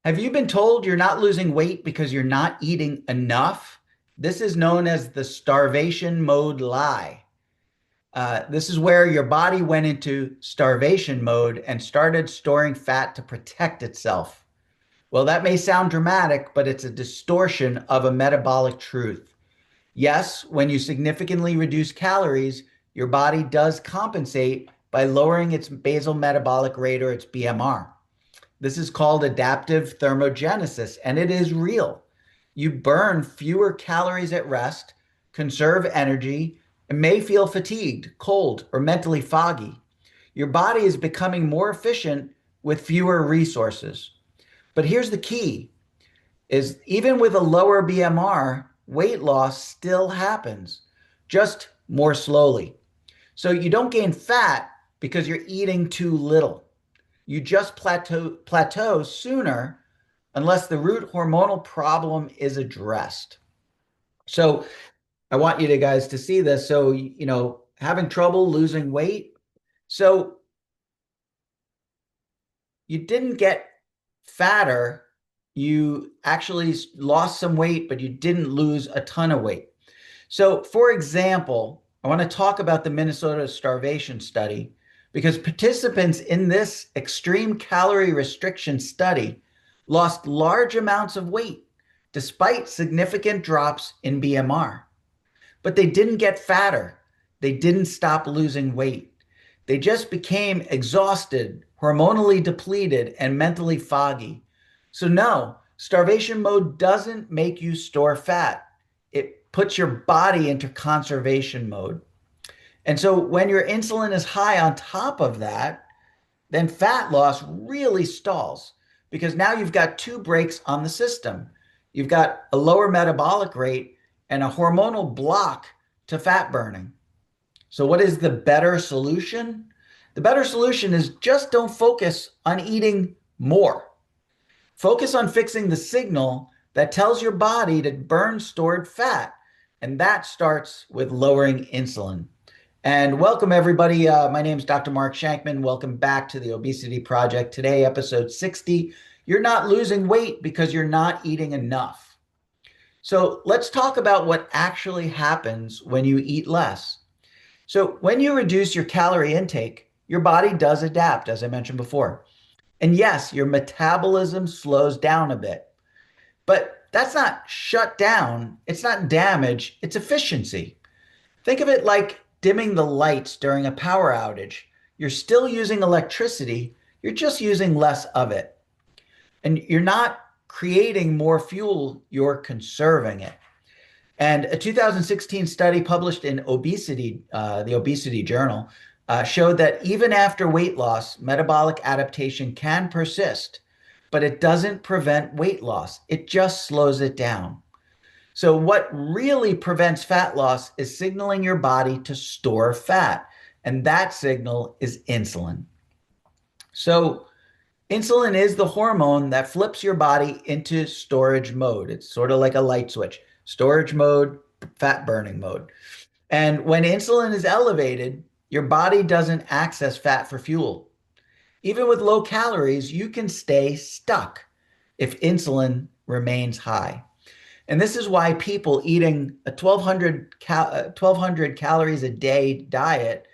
Have you been told you're not losing weight because you're not eating enough? This is known as the starvation mode lie. This is where your body went into starvation mode and started storing fat to protect itself. Well, that may sound dramatic, but it's a distortion of a metabolic truth. Yes, when you significantly reduce calories, your body does compensate by lowering its basal metabolic rate or its BMR. This is called adaptive thermogenesis, and it is real. You burn fewer calories at rest, conserve energy, and may feel fatigued, cold, or mentally foggy. Your body is becoming more efficient with fewer resources. But here's the key is even with a lower BMR, weight loss still happens, just more slowly. So you don't gain fat because you're eating too little. You just plateau sooner unless the root hormonal problem is addressed. So I want you to guys to see this. So, having trouble losing weight. So you didn't get fatter. You actually lost some weight, but you didn't lose a ton of weight. So, for example, I want to talk about the Minnesota starvation study because participants in this extreme calorie restriction study lost large amounts of weight despite significant drops in BMR. But they didn't get fatter. They didn't stop losing weight. They just became exhausted, hormonally depleted, and mentally foggy. So, no, starvation mode doesn't make you store fat. It puts your body into conservation mode. And so, when your insulin is high on top of that, then fat loss really stalls because now you've got two brakes on the system. You've got a lower metabolic rate and a hormonal block to fat burning. So, what is the better solution? The better solution is just don't focus on eating more. Focus on fixing the signal that tells your body to burn stored fat. And that starts with lowering insulin. And welcome, everybody. My name is Dr. Mark Schenkman. Welcome back to the Obesity Project. Today, episode 60. You're not losing weight because you're not eating enough. So let's talk about what actually happens when you eat less. So when you reduce your calorie intake, your body does adapt, as I mentioned before. And yes, your metabolism slows down a bit. But that's not shut down. It's not damage. It's efficiency. Think of it like dimming the lights during a power outage. You're still using electricity. You're just using less of it. And you're not creating more fuel. You're conserving it. And a 2016 study published in the Obesity Journal, showed that even after weight loss, metabolic adaptation can persist, but it doesn't prevent weight loss. It just slows it down. So, what really prevents fat loss is signaling your body to store fat, and that signal is insulin. So, insulin is the hormone that flips your body into storage mode. It's sort of like a light switch storage mode, fat burning mode. And when insulin is elevated, your body doesn't access fat for fuel. Even with low calories, you can stay stuck if insulin remains high. And this is why people eating a 1,200 calories a day diet,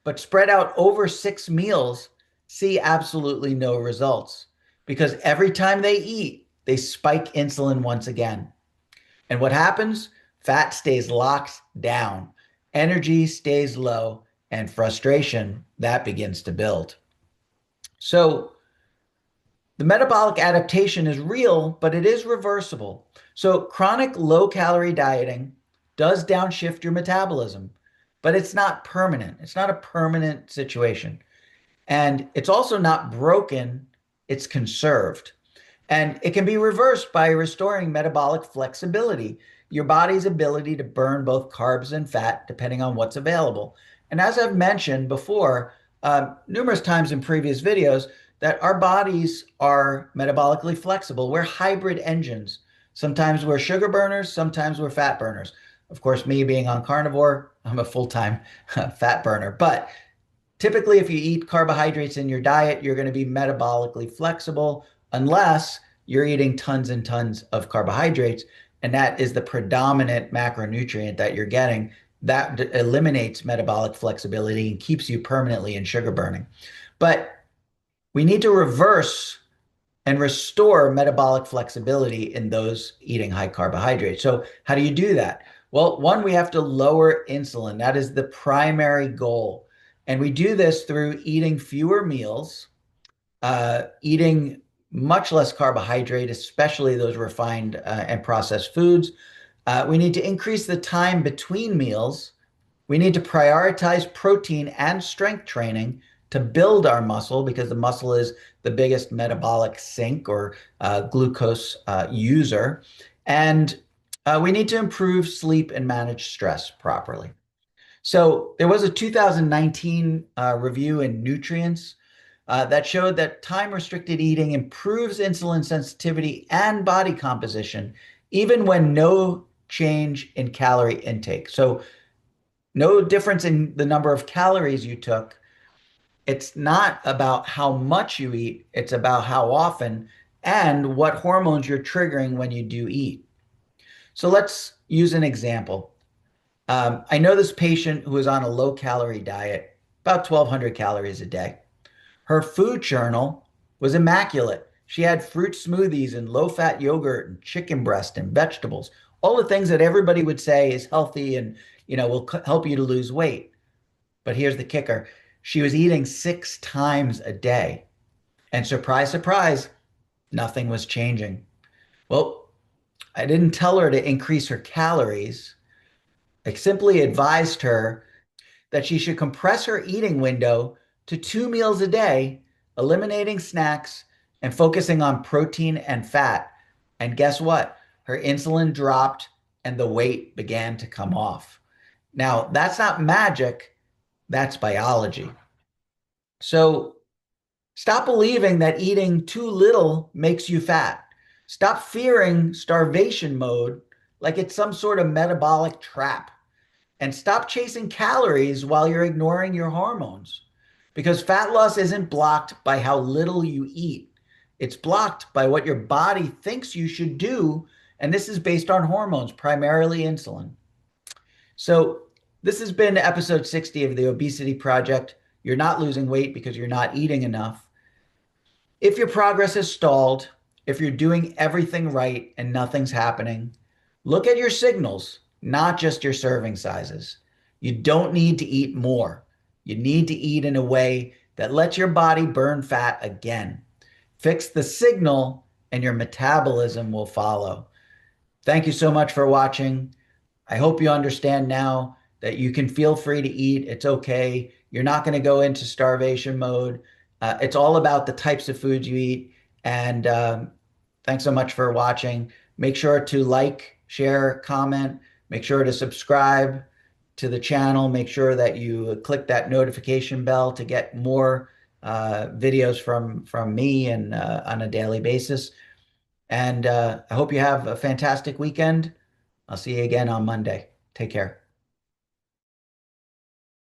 but spread out over 6 meals, see absolutely no results. Because every time they eat, they spike insulin once again. And what happens? Fat stays locked down, energy stays low, and frustration that begins to build. So the metabolic adaptation is real, but it is reversible. So chronic low-calorie dieting does downshift your metabolism, but it's not permanent. It's not a permanent situation. And it's also not broken, it's conserved. And it can be reversed by restoring metabolic flexibility, your body's ability to burn both carbs and fat depending on what's available. And as I've mentioned before, numerous times in previous videos, that our bodies are metabolically flexible. We're hybrid engines. Sometimes we're sugar burners, sometimes we're fat burners. Of course, me being on carnivore, I'm a full-time fat burner. But typically, if you eat carbohydrates in your diet, you're going to be metabolically flexible unless you're eating tons and tons of carbohydrates, and that is the predominant macronutrient that you're getting. That eliminates metabolic flexibility and keeps you permanently in sugar burning. But we need to reverse and restore metabolic flexibility in those eating high carbohydrates. So, how do you do that? Well, one, we have to lower insulin. That is the primary goal. And we do this through eating fewer meals, eating much less carbohydrate, especially those refined and processed foods. We need to increase the time between meals. We need to prioritize protein and strength training to build our muscle because the muscle is the biggest metabolic sink or glucose user. And we need to improve sleep and manage stress properly. So there was a 2019 review in Nutrients that showed that time-restricted eating improves insulin sensitivity and body composition, even when no change in calorie intake. So no difference in the number of calories you took. It's not about how much you eat, it's about how often and what hormones you're triggering when you do eat. So let's use an example. I know this patient who is on a low calorie diet, about 1,200 calories a day. Her food journal was immaculate. She had fruit smoothies and low fat yogurt and chicken breast and vegetables, all the things that everybody would say is healthy and will help you to lose weight. But here's the kicker. She was eating 6 times a day. And surprise, surprise, nothing was changing. Well, I didn't tell her to increase her calories. I simply advised her that she should compress her eating window to 2 meals a day, eliminating snacks and focusing on protein and fat. And guess what? Her insulin dropped and the weight began to come off. Now, that's not magic, that's biology. So stop believing that eating too little makes you fat. Stop fearing starvation mode like it's some sort of metabolic trap. And stop chasing calories while you're ignoring your hormones. Because fat loss isn't blocked by how little you eat, it's blocked by what your body thinks you should do. And this is based on hormones, primarily insulin. So, this has been episode 60 of the Obesity Project. You're not losing weight because you're not eating enough. If your progress has stalled, if you're doing everything right and nothing's happening, look at your signals, not just your serving sizes. You don't need to eat more. You need to eat in a way that lets your body burn fat again. Fix the signal and your metabolism will follow. Thank you so much for watching. I hope you understand now that you can feel free to eat. It's okay. You're not going to go into starvation mode. It's all about the types of foods you eat. And thanks so much for watching. Make sure to like, share, comment. Make sure to subscribe to the channel. Make sure that you click that notification bell to get more videos from me and on a daily basis. And I hope you have a fantastic weekend. I'll see you again on Monday. Take care.